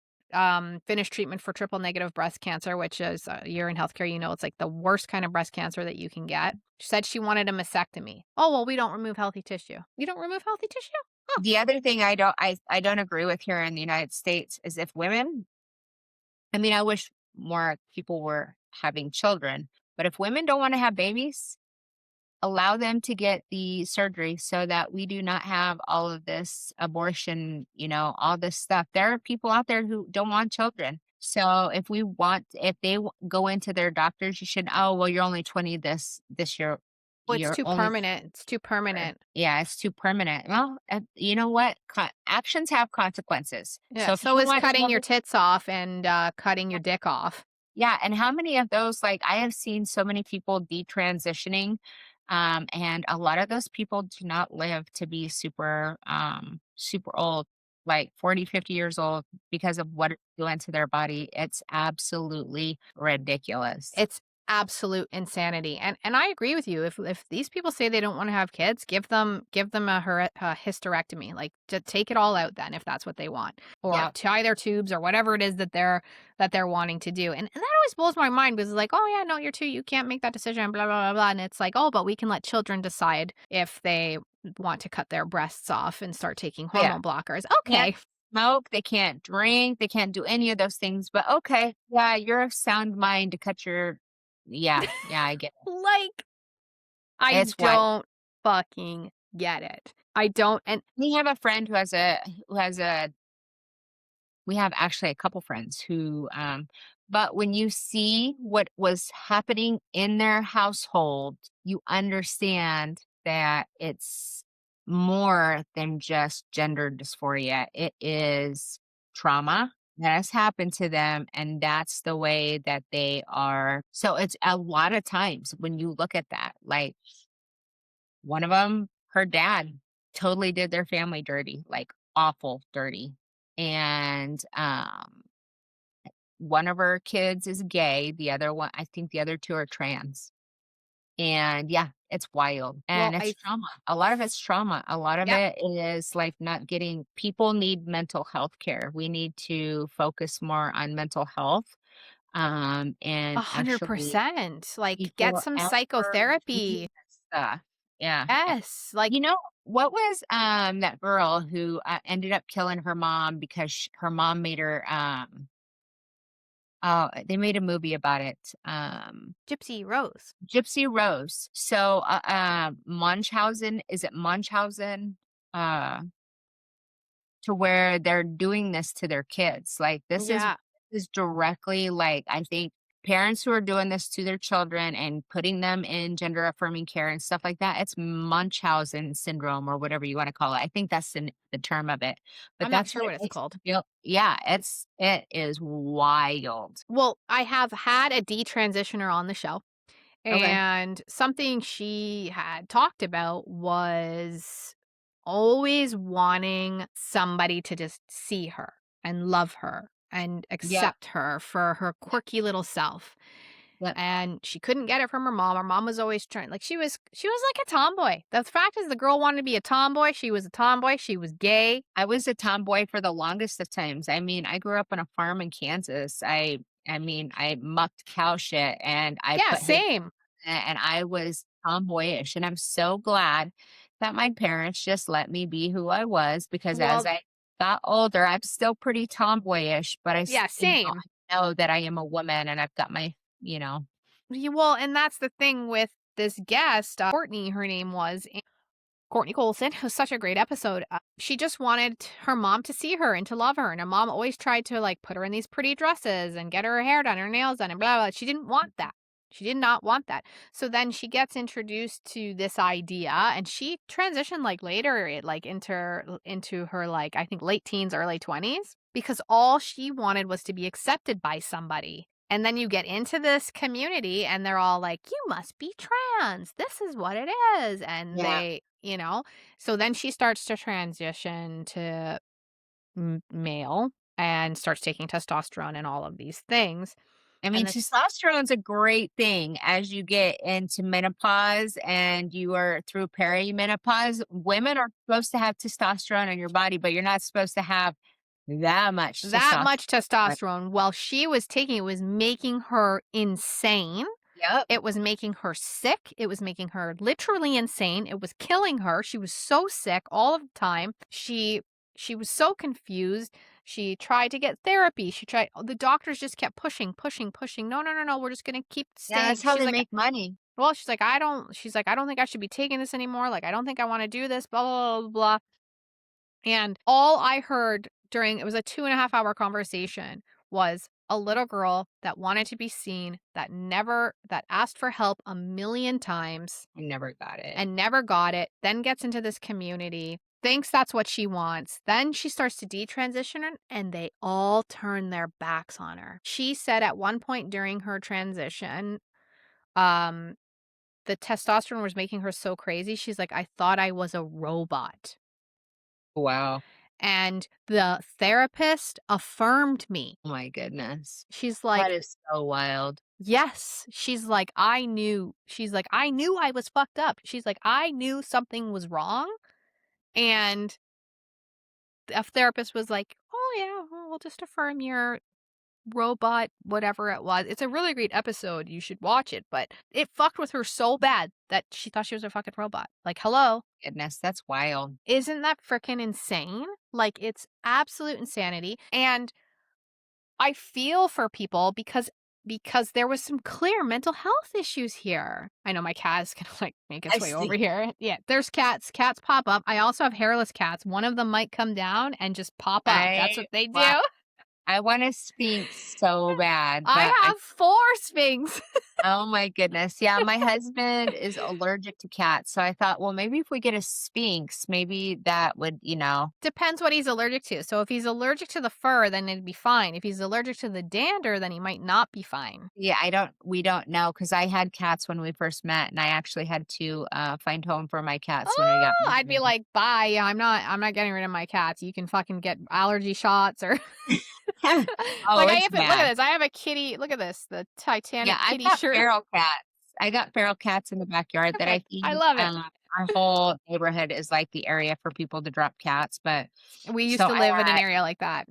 finished treatment for triple negative breast cancer, which is you're in healthcare, it's like the worst kind of breast cancer that you can get. She said she wanted a mastectomy. Oh, well, we don't remove healthy tissue. You don't remove healthy tissue? Huh. The other thing I don't agree with here in the United States is if women, I mean, I wish more people were having children, but if women don't want to have babies, allow them to get the surgery so that we do not have all of this abortion, all this stuff. There are people out there who don't want children. So if they go into their doctors, you should, oh, well, you're only 20 this year. Well, it's You're too only, permanent. It's too permanent. yeah, it's too permanent. Well, you know what? Actions have consequences. Yeah, So if so you is want cutting your children, tits off and, cutting your dick off. yeah, and how many of those, like, I have seen so many people detransitioning, and a lot of those people do not live to be super old, like 40, 50 years old because of what it's doing to their body. It's absolutely ridiculous. It's absolute insanity, and I agree with you. If these people say they don't wanna have kids, give them a hysterectomy, like, to take it all out then if that's what they want, or Yep. tie their tubes or whatever it is that they're wanting to do, and that always blows my mind because it's like, "Oh, yeah, no, you're 2, you can't make that decision, blah, blah, blah, blah," and it's like, "Oh, but we can let children decide if they want to cut their breasts off and start taking Yeah. hormone blockers." Can't Okay. smoke, they can't drink, they can't do any of those things, but okay, yeah, you're of sound mind to cut your yeah, I get it. Like, I It's wild. don't fucking get it. I don't, and We have a friend who has a we have actually a couple friends who, but when you see what was happening in their household, you understand that it's more than just gender dysphoria. It is trauma that has happened to them, and that's the way that they are. So it's a lot of times when you look at that, like one of them, her dad totally did their family dirty, like awful dirty. And one of her kids is gay, the other one, I think the other 2 are trans. And yeah, it's wild, well, and it's I trauma. A lot of it's trauma. A lot of yep, it is, like, not getting people need mental health care. We need to focus more on mental health, and actually 100%. Like, get people some out there doing psychotherapy. this stuff. Yeah, Yes, like, you know, what was, that girl who, ended up killing her mom because her mom made her, oh, they made a movie about it, Gypsy Rose. Gypsy Rose. So, Munchausen is it Munchausen? Uh, to where they're doing this to their kids, like, Yeah, this is directly, like, I think parents who are doing this to their children and putting them in gender affirming care and stuff like that, it's Munchausen syndrome or whatever you wanna call it. I think that's the term of it, but I'm not that's sure what what it it's makes called. you feel. Yeah, it is wild. Well, I have had a detransitioner on the show, Okay. and something she had talked about was always wanting somebody to just see her and love her and Yep, accept her for her yep, quirky little self. yep. And she couldn't get it from her mom. Her mom was always trying, like, she was like a tomboy. The fact is the girl wanted to be a tomboy. She was a tomboy. She was gay. I was a tomboy for the longest of times. I mean, I grew up on a farm in Kansas. I mean, I mucked cow shit and I Yeah, put hay same. and I was tomboyish, and I'm so glad that my parents just let me be who I was because as Well, I got older, I'm still pretty tomboyish, but yeah, same. I know that I am a woman and I've got my, you know. Well, and that's the thing with this guest, Courtney, her name was, Courtney Colson. It was such a great episode. She just wanted her mom to see her and to love her, and her mom always tried to, like, put her in these pretty dresses and get her hair done, her nails done, and blah, blah. She didn't want that. She did not want that. So then she gets introduced to this idea, and she transitioned, like, later, like, into her, like, I think, late teens, early 20s, because all she wanted was to be accepted by somebody. And then you get into this community and they're all like, "You must be trans. This is what it is." And Yeah. so then she starts to transition to male and starts taking testosterone and all of these things. I mean, And this testosterone's a great thing as you get into menopause and you are through perimenopause. Women are supposed to have testosterone in your body, but you're not supposed to have that much that testosterone. much testosterone, while she was taking it, was making her insane. Yep. It was making her sick. It was making her literally insane. It was killing her. She was so sick all of the time. She was so confused. She tried to get therapy. The doctors just kept pushing, pushing, pushing. No, no, no, no. We're just gonna keep Yeah, staying. that's how they make money. Well, she's like, I don't think I should be taking this anymore. Like, I don't think I want to do this, blah, blah, blah, blah. And all I heard during it was a 2.5 hour conversation was a little girl that wanted to be seen, that asked for help a million times I never got it. and never got it, then gets into this community, thinks that's what she wants. Then she starts to detransition and they all turn their backs on her. She said at one point during her transition, um, the testosterone was making her so crazy. She's like, I thought I was a robot. Wow. And the therapist affirmed me. Oh my goodness. She's That like, is so wild. Yes, she's like, "I knew I was fucked up." She's like, "I knew something was wrong," and a therapist was like, "Oh, yeah, well, we'll just affirm your robot," whatever it was. It's a really great episode, you should watch it, but it fucked with her so bad that she thought she was a fucking robot. Like, hello? Goodness, that's wild. Isn't that freaking insane? Like, it's absolute insanity, and I feel for people because there was some clear mental health issues here. I know my cat is gonna, like, make I its way over see. here. Yeah, there's cats. Cats pop up. I also have hairless cats. One of them might come down and just pop up. That's I what they wa do. I want a Sphinx so bad, I but I have 4 Sphinx. oh my goodness. Yeah, my husband is allergic to cats, so I thought, well, maybe if we get a Sphinx, maybe that would, Depends what he's allergic to. So if he's allergic to the fur, then it'd be fine. If he's allergic to the dander, then he might not be fine. yeah, we don't know because I had cats when we first met, and I actually had to, find home for my cats when we got Oh, I'd be married. like, "Bye, yeah, I'm not getting rid of my cats. You can fucking get allergy shots or" Oh, like, I it's have it look bad. at this, I have a kitty look at this, the Yeah, Titanic I've kitty got shirt. feral cats. I got feral cats in the backyard that I Perfect. I feed. love it. Our whole neighborhood is like the area for people to drop cats, but We used so to I live in an had area like that.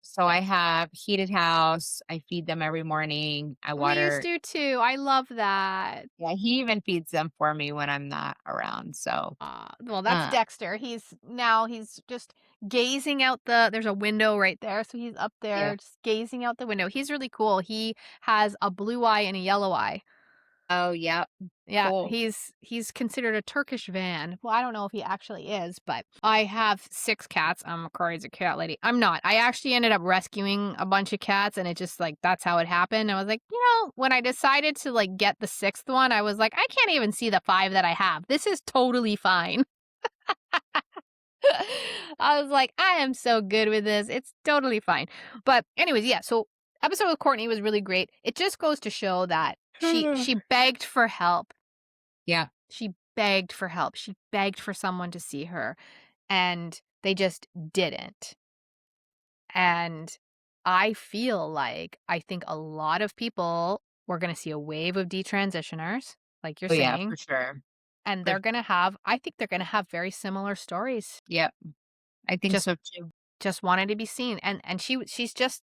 so I have heated house. I feed them every morning. I We used water. to too, I love that. Yeah, he even feeds them for me when I'm not around. So, Well, that's uh, Dexter. He's just gazing out there's a window right there, so he's up yeah. there just gazing out the window. He's really cool. He has a blue eye and a yellow eye. Oh, yeah. Yeah, Cool. he's considered a Turkish van. Well, I don't know if he actually is, but I have 6 cats. I'm a crazy cat lady. I'm not. I actually ended up rescuing a bunch of cats, and it just, like, that's how it happened. I was like, when I decided to, like, get the 6th one, I was like, "I can't even see the 5 that I have. This is totally fine." I was like, "I am so good with this. It's totally fine." But anyways, yeah, so episode with Courtney was really great. It just goes to show that she begged for help. Yeah. She begged for help. She begged for someone to see her, and they just didn't. And I think a lot of people we're gonna see a wave of detransitioners, like you're Oh, yeah, saying, for sure. and For I think they're gonna have very similar stories. Yep. I think Just so too. just wanted to be seen, and she's just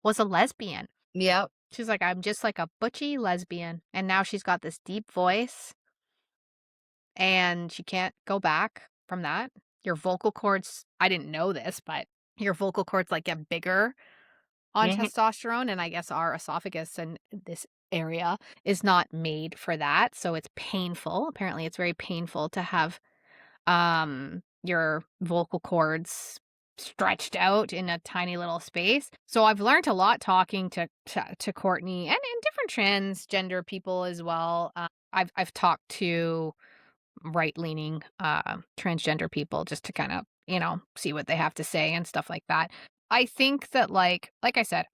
was a lesbian. Yep. She's like, "I'm just like a butchy lesbian," and now she's got this deep voice, and she can't go back from that. Your vocal cords I didn't know this, but your vocal cords, like, get bigger on Mhm. testosterone, and I guess our esophagus and this area is not made for that, so it's painful. Apparently, it's very painful to have, your vocal cords stretched out in a tiny little space. So I've learned a lot talking to Courtney and different transgender people as well. I've talked to right-leaning, transgender people just to kind of, see what they have to say and stuff like that. I think that, like I said,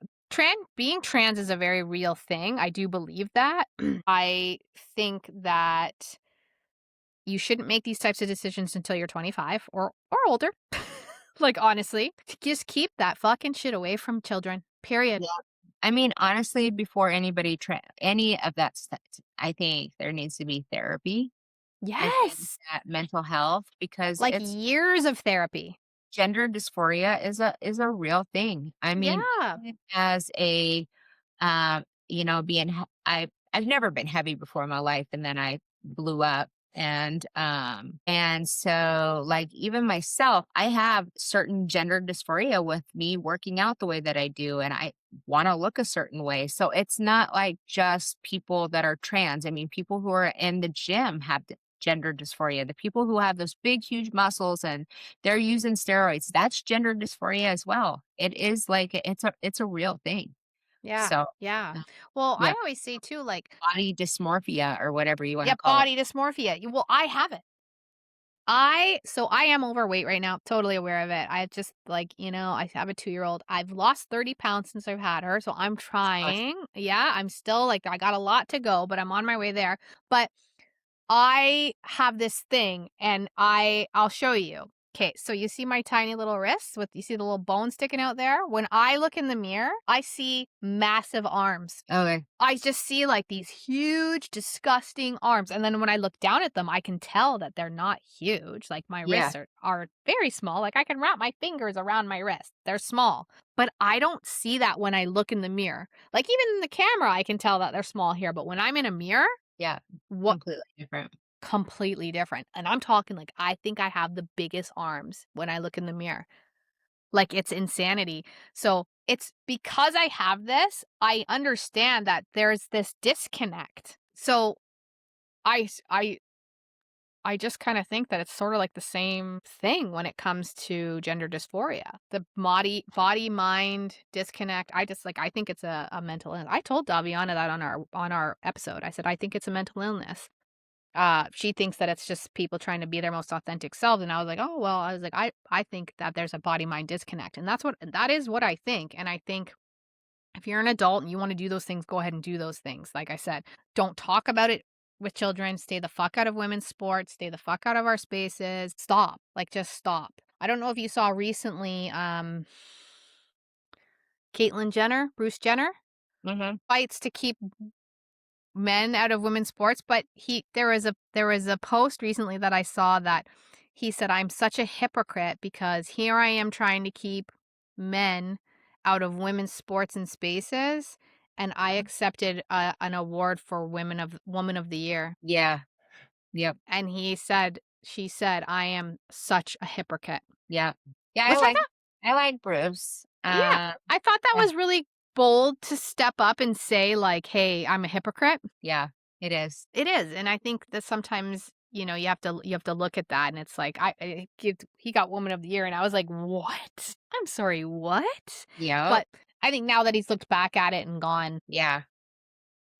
being trans is a very real thing. I do believe that. I think that you shouldn't make these types of decisions until you're 25 or older. Like, honestly, just keep that fucking shit away from children, period. Yeah. I mean, honestly, before any of that stuff, I think there needs to be therapy. I think Yes! that mental health because Like, it's years of therapy. gender dysphoria is a real thing. I mean, Yeah. even as a, being I've never been heavy before in my life, and then I blew up, and so, like, even myself, I have certain gender dysphoria with me working out the way that I do, and I wanna look a certain way, so it's not like just people that are trans. I mean, people who are in the gym have gender dysphoria. The people who have those big, huge muscles and they're using steroids. That's gender dysphoria as well. It is like it's a real thing. Yeah, So, yeah. uh, Well, I yeah, always say too, like, body dysmorphia or whatever you yeah, wanna call it. body dysmorphia. Well, I have it. I am overweight right now, totally aware of it. I just like, I have a 2-year-old. I've lost 30 pounds since I've had her, so I'm Gosh. trying. Yeah, I'm still like I got a lot to go, but I'm on my way there. But I have this thing and I'll show you. Okay, so you see my tiny little wrists with you see the little bone sticking out there? When I look in the mirror, I see massive arms. Okay. I just see, like, these huge, disgusting arms, and then when I look down at them, I can tell that they're not huge, like, my Yeah. wrists are very small, like, I can wrap my fingers around my wrist, they're small, but I don't see that when I look in the mirror. Like, even in the camera, I can tell that they're small here, but when I'm in a mirror, Yeah. what Completely different. completely different, and I'm talking, like, I think I have the biggest arms when I look in the mirror. Like, it's insanity. So, it's because I have this, I understand that there's this disconnect. So, I s I just kinda think that it's sorta like the same thing when it comes to gender dysphoria. The body-mind disconnect, I just, like, I think it's a mental illness. I told Daviana that on our episode. I said, "I think it's a mental illness." She thinks that it's just people trying to be their most authentic selves, and I was like, "Oh, well," I was like, I think that there's a body-mind disconnect," and that is what I think, and I think if you're an adult and you wanna do those things, go ahead and do those things. Like I said, don't talk about it with children, stay the fuck out of women's sports, stay the fuck out of our spaces, stop, like, just stop. I don't know if you saw recently, Caitlyn Jenner, Bruce Jenner, Mhm. fights to keep men out of women's sports, but he there was a post recently that I saw that he said, "I'm such a hypocrite because here I am trying to keep men out of women's sports and spaces, and I accepted an award for Woman of the Year." Yeah. Yep. And she said, "I am such a hypocrite." Yeah. Yeah, Which I like Bruce. yeah, I thought that Yeah. was really bold to step up and say like, "Hey, I'm a hypocrite." Yeah, it is. It is, and I think that sometimes, you have to look at that, and it's like, he got Woman of the Year, and I was like, "What? I'm sorry, what?" Yep. But I think now that he's looked back at it and gone, Yeah.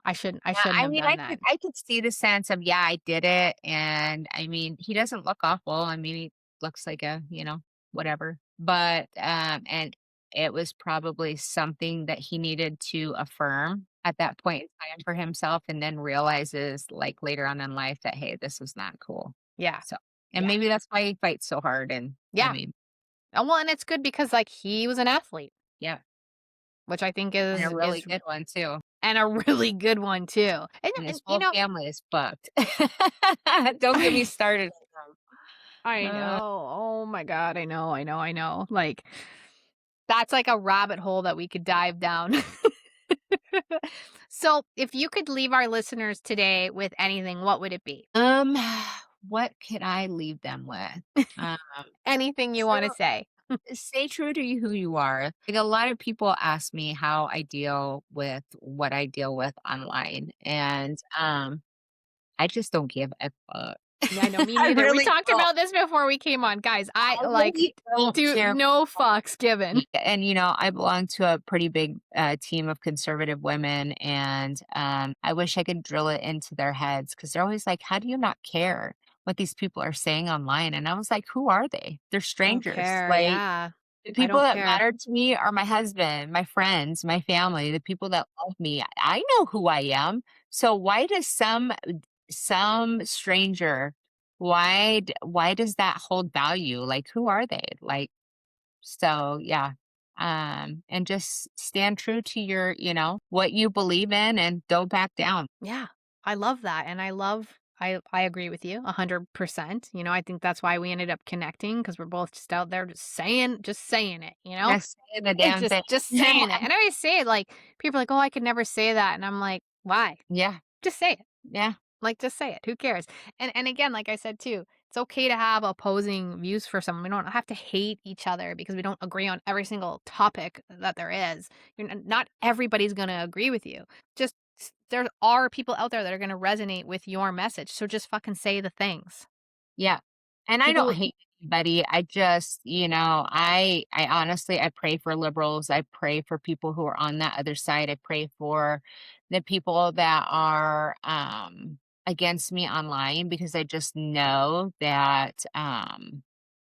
I Yeah, shouldn't I have mean, done that." I could see the sense of, yeah, I did it, and, I mean, he doesn't look awful, I mean, he looks like a, whatever, but, and it was probably something that he needed to affirm at that point in time for himself, and then realizes, like, later on in life that, "Hey, this was not cool." Yeah. So and Yeah. maybe that's why he fights so hard, and, I Yeah. mean, Well, and it's good because, like, he was an athlete, yeah, which I think and a really is good one too, and a really good one too. and his You whole know family is fucked. Don't get me I started I on know. Oh my god, I know. Like, that's like a rabbit hole that we could dive down. So, if you could leave our listeners today with anything, what would it be? Um, what could I leave them with? Um, Anything you wanna so say. stay true to who you are. Like a lot of people ask me how I deal with what I deal with online, and I just don't give a fuck. Yeah, I know, me I neither. We really talked don't. about this before we came on. Guys, I, I like, really don't do care. no fucks given. And I belong to a pretty big team of conservative women, and I wish I could drill it into their heads because they're always like, "How do you not care what these people are saying online?" And I was like, "Who are they? They're I don't strangers. care, Like yeah. the I people don't that care. matter to me are my husband, my friends, my family, the people that love me. I know who I am. So why does some stranger why does that hold value? Like who are they? Like so, yeah. And just stand true to your, what you believe in and don't back down. Yeah, I love that, and I agree with you 100%. I think that's why we ended up connecting because 'cause we're both just out there just saying it, you know? Just saying the And damn thing. just saying it, and I always say it, like, people are like, "Oh, I could never say that," and I'm like, "Why? Yeah, Just say it." yeah, Like, just say it, who cares? And again, like I said too, it's okay to have opposing views for someone. We don't have to hate each other because we don't agree on every single topic that there is. Not everybody's gonna agree with you. There are people out there that are gonna resonate with your message, so just fucking say the things. yeah. And I don't People hate anybody. I just, I honestly I pray for liberals. I pray for people who are on that other side. I pray for the people that are against me online because I just know that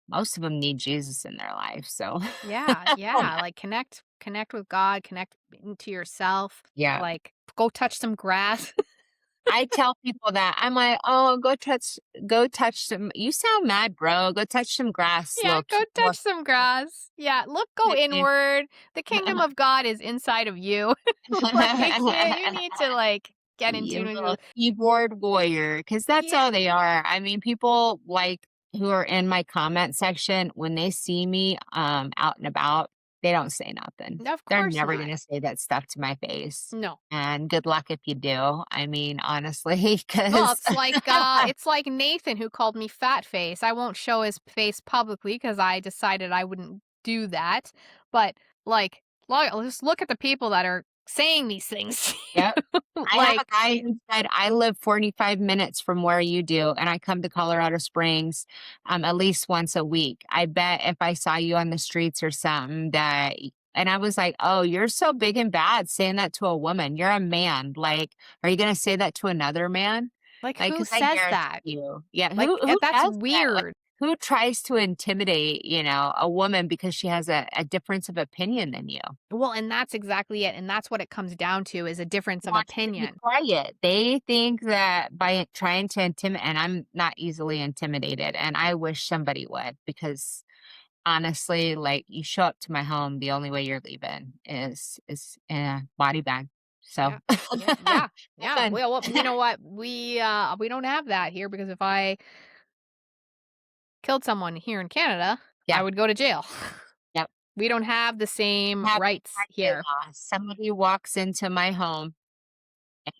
most of them need Jesus in their life. So Yeah, yeah, like, connect with God, connect to yourself, yeah. like, go touch some grass. I tell people that. I'm like, "Oh, go touch some you sound mad, bro. Go touch some grass, Yeah, little go cu touch little" some grass. Yeah, look, go inward. The kingdom of God is inside of you. Like, you need to, like, get in You tune with little you. keyboard warrior, because that's Yeah, all they are. I mean, people, like, who are in my comment section, when they see me, out and about, they don't say nothing. of They're course never not. gonna say that stuff to my face, No. and good luck if you do. I mean, honestly, Well, because it's like Nathan who called me fat face. I won't show his face publicly because I decided I wouldn't do that. But like, just look at the people that are saying these things. Yep. I have a Like, guy who said, "I live 45 minutes from where you do, and I come to Colorado Springs, at least once a week. I bet if I saw you on the streets or something that" and I was like, "Oh, you're so big and bad saying that to a woman. You're a man. Like, are you gonna say that to another man?" Like, who because I says guarantee that? you. Yeah, Like, who that's does that? Like, weird. who tries to intimidate, a woman because she has a difference of opinion than you? Well, and that's exactly it. And that's what it comes down to is a difference of Want you to be opinion. quiet. They think that by trying to intimidate, and I'm not easily intimidated, and I wish somebody would because honestly, like you show up to my home, the only way you're leaving is in a body bag. So Yeah. Yeah. Yeah. I'm Yeah. done. Well, you know what? We don't have that here because if I killed someone here in Canada, I Yeah. would go to jail. Yep. We don't have the same Have rights a here. law. Somebody walks into my home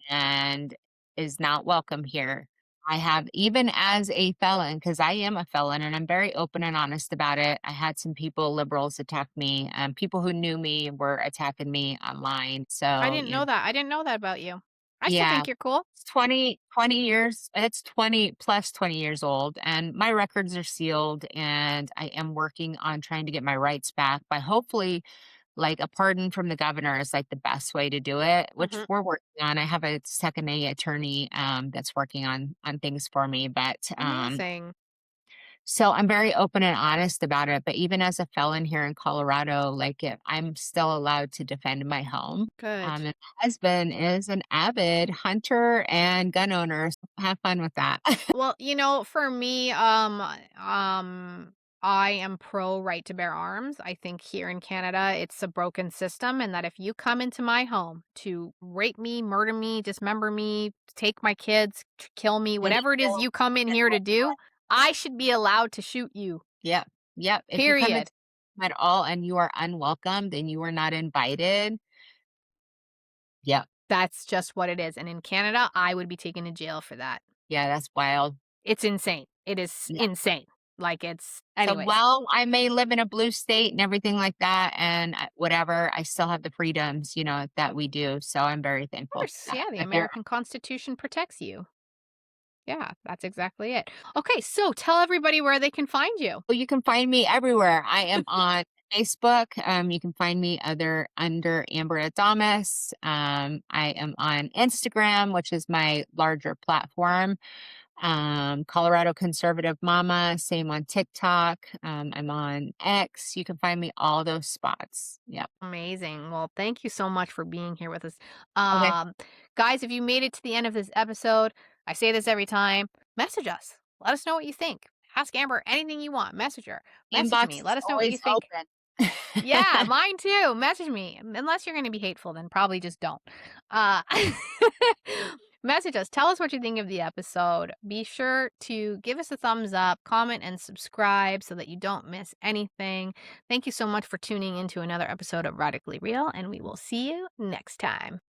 and is not welcome here. I have, even as a felon, because I am a felon and I'm very open and honest about it. I had some people, liberals, attack me, and people who knew me were attacking me online. I So, didn't know that. I didn't know that about you. I still yeah, think you're cool. it's 20 years. It's 20 plus 20 years old, and my records are sealed. And I am working on trying to get my rights back by hopefully like, a pardon from the governor is, like, the best way to do it, which Mhm. we're working on. I have a second A attorney, that's working on things for me, but, Amazing. so I'm very open and honest about it, but even as a felon here in Colorado, like, I'm still allowed to defend my home. Good. And my husband is an avid hunter and gun owner, so have fun with that. Well, for me, I am pro right to bear arms. I think here in Canada, it's a broken system, and that if you come into my home to rape me, murder me, dismember me, take my kids, kill me, whatever it is Illegal you come in here to criminal. do, I should be allowed to shoot you. Yep, yep, if you come Period. into at all and you are unwelcomed and you are not invited. Yep. That's just what it is. And in Canada, I would be taken to jail for that. Yeah, that's wild. It's insane. It is Yeah. insane. Like it's, So, anyways. while I may live in a blue state and everything like that and, whatever, I still have the freedoms, that we do, so I'm very Of thankful for course, that. yeah, the But there American Constitution protects you. Yeah, that's exactly it. Okay, so tell everybody where they can find you. well, you can find me everywhere. I am on Facebook, you can find me under Amber Adamas. I am on Instagram, which is my larger platform. Colorado Conservative Mama, same on TikTok. I'm on X. You can find me all those spots. Yep. Amazing. Well, thank you so much for being here with us. Okay. Um, Guys, if you made it to the end of this episode, I say this every time, message us. Let us know what you think. Ask Amber anything you want. Message her. Message Inbox me. is Let us know what you always think. open. Yeah, mine too. Message me. Unless you're going to be hateful, then probably just don't. Uh, Message us. Tell us what you think of the episode. Be sure to give us a thumbs up, comment, and subscribe so that you don't miss anything. Thank you so much for tuning into another episode of Radically Real, and we will see you next time.